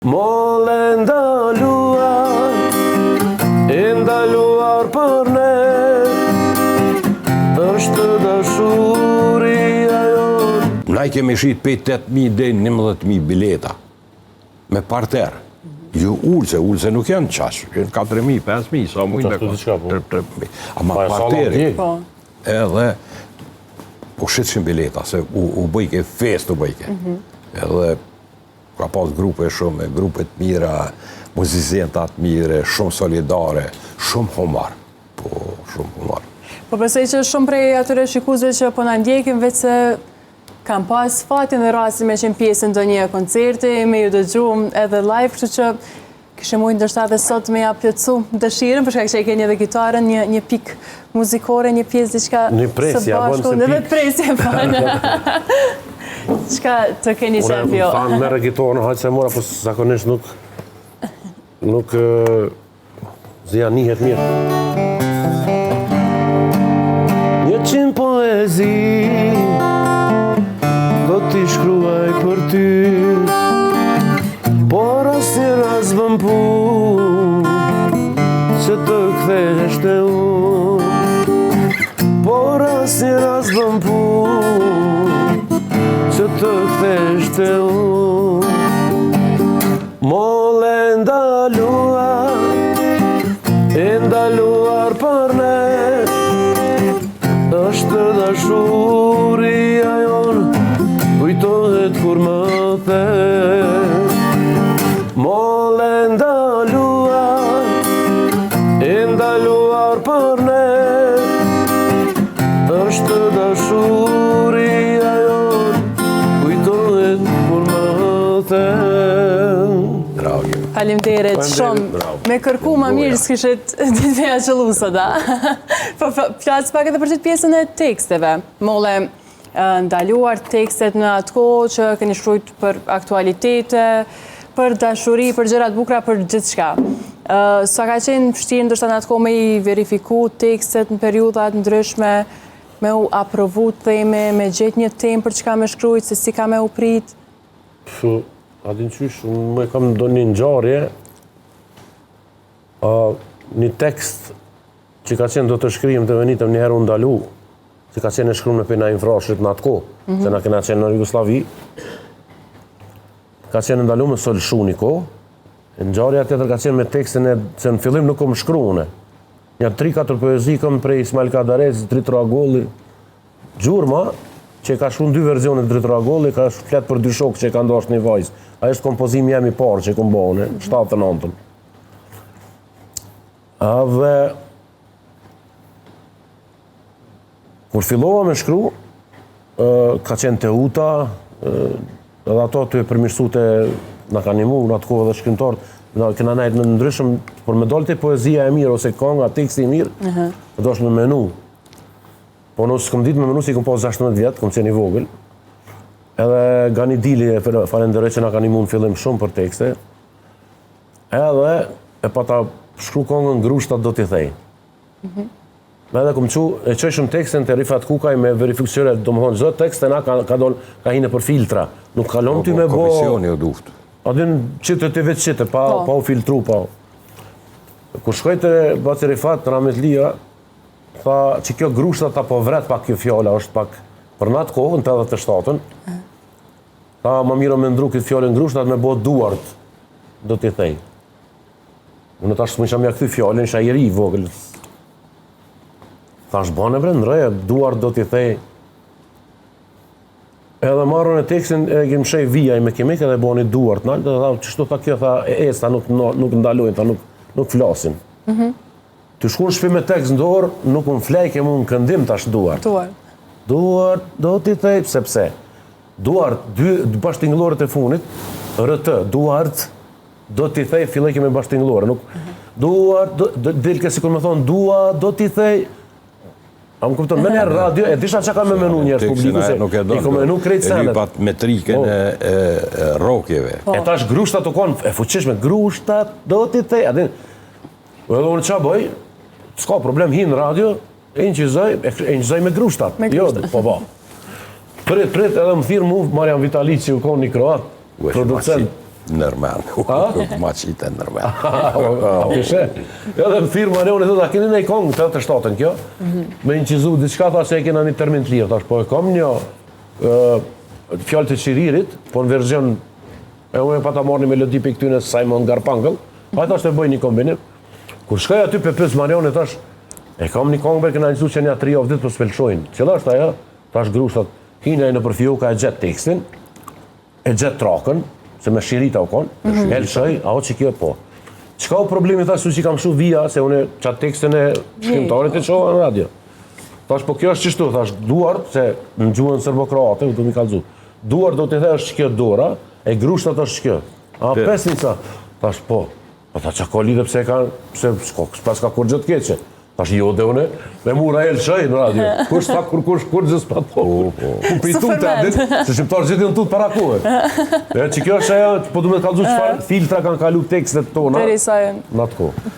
Molle ndaluar për ne, është dashuria jon. Na I kemi shit 8.000 deri 11.000 bileta me parter. Ju ulse nuk janë qash, 4.000, 5.000, sa mujnë me 3.000. Ama parteri, edhe u shitëshin bileta, se u bëjke, fest u bëjke. Edhe ka pas grupe shumë, grupet mira, muzicentat mire, shumë solidare, shumë humar. Po, shumë humar. Po besoj që shumë prej atyre shikuesve që po na ndjekin vetë se kam pas fatin dhe rastin me qenë pjesë ndonjë koncerti, me ju dëgju edhe live, kështu që kishte mujtë ndoshta edhe sot me ja plotësu dëshirën, për shkak që e keni edhe gitarën, një pikë muzikore, një pjesë diçka një presje, apo nëse pikë. Edhe presje, çka të keni qef jo? Unë thanë merre gitarën, hajtë se mora, po zakonisht nuk zja nihet mirë. 100 poezi do t'i shkruaj për ty, por asnjë rast vëm punë që të kthehesh te unë, por asnjë rast vëm punë që të kthehesh te unë. Molle ndaluar për ne, është dashuria jon, kujtohet kur më the. Molle ndaluar për ne, është dashuria jon, kujtohet kur më the. Faleminderit shumë. Me kërku më mirë s'kishit ditë veja qëllusa, da. Po flasë pak edhe për qëtë pjesën e teksteve. Molle ndaluar tekstet në atë kohë që keni shkrujt për aktualitete, për dashuri, për gjërat bukra, për gjithë shka. Sa ka qenë vështirë ndoshta në atë kohë me I verifiku tekstet në periudat ndryshme, me u aprovu theme, me gjetë një temë për çka me shkrujt, se si ka me u prit? Adin qysh, unë me kam do një ngjarje, një tekst që ka qenë do të shkrijmë të venitëm një herë u ndalu, që ka qenë e shkruar në pena infrashit në atë kohë, se na kena qenë në Jugoslavi, ka qenë ndalu me Sol Shuniko, ngjarja tjetër ka qenë me tekstin se në fillim nuk kom shkruane. Një 3-4 poezi kom prej Ismail Kadarez, Drit Ragolli, Gjurma, që ka shkruar 2 versione Drit Ragolli, ka flet për 2 shokë që e ka ndosht një vajzë. Ajo është kompozimi jam I parë që kom bënë, 79-ën. Dhe kur fillova me shkru, ka qenë Teuta, edhe ato të përmirësute na ka nimu, në atë kohë dhe shkrimtarët, këna najtë në ndryshëm, por me dolte poezia e mirë, ose konga, teksti I mirë, do është me menu. Po nësë s'kom ditë me menu, si kom pas 16 vjetë, kom qenë I vogël, edhe Gani Dili e falenderoj që na ka nimu në fillim shumë për tekste, edhe e pata shkru kongën Grushtat do t'i thej. Edhe kom qu, e qëshëm teksten të Rifat Kukaj me verifikacione, do më thonë, zë tekste na ka hine për filtra. Nuk kalon ty me bo... Komisioni o duft. Adin qite të vetë qite, pa u filtru, pa. Kur shkojte Baci Rifat, Ramit Lira, tha që kjo Grushtat apo vret pak kjo fjalla, është pak për natë kohë, në 87-ën, tha më miro me ndru këtë fjallën Grushtat me bo Duart, do t'i thej. Unë tash s'më isha mja këthy fjallën, isha I ri vogël. Thash bane bre, ndreje, Duart do t'i thej. Edhe marrën e tekstin, e kemë shej vijaj me kemik edhe boni Duart, nalë, dhe tha, qështu tha kjo, tha, ta nuk ndalojnë, tha, nuk flasin. Të shku në shpi me tekst në dorë, nuk unë flejke mu në këndim tash Duart. Duart do t'i thej, sepse. Duart, 2 bashkëtingëllorët e funit, RT, Duart, do t'i thej, fillej kemi bashkëtingëllore, nuk... Duart, dilke si kur me thonë, Dua, do t'i thej... A më kupton, me njerë radio, e disha që ka me menu njerë publiku, se I ko menu krejt senet. E lypat metrikën e rokjeve. E tash Grushtat të konë, e fuqishme, Grushtat, do t'i thej, adin... Edhe unë qa bëj, s'ka problem, hinë radio, e njëzoj me Grushtat. Jo, po. Prit, edhe më thirë mu, Marian Vitalici, u konë një kroat, producent, Nërmen. Ma qite nërmen. A pishe? Edhe në firma ne unë e thot, a keni në i kongë të 87-ën kjo? Me incizu, diçka tha se e kena një termin të lirë, thash, po e kam një fjallë të qiririt, po në verzion, e unë e pa ta marrë një melodi për këtyne Simon Garfunkel, a thash të bëj një kombinim. Kur shkaj aty për pës Marion e thash, e kam një kongë për këna incizu që një 3 javë ditë për s'pelqojnë. Qëla është aja? Thash grushtat, hina e në përfioka e gjetë tekstin, e gjetë trakën, se me shirita u konë, e lëshoj, a o që kjo po. Qka o problemi, thash, su që kam shu via, se une qatë tekstin e shkrimtarit e qoha në radio. Thash, po kjo është qështu, thash, duart, se në gjuhën sërbo-kroate, u du mi kalzu, duart do të the është që kjo dora, e grushtat është që kjo. A, pesnica, thash, po ta që ka lidhe pse ka, pas ka kur gjëtë keqe. Thash, jo dhe une, me mura e lëshoj në radio. Kush ta kur gjës pa po. Ku pritu të adit, se shqiptarë gjithë në tutë para kohë. E që kjo është aja, po du me të kalzu qëfar filtra kanë kalu tekstet tona në atë kohë.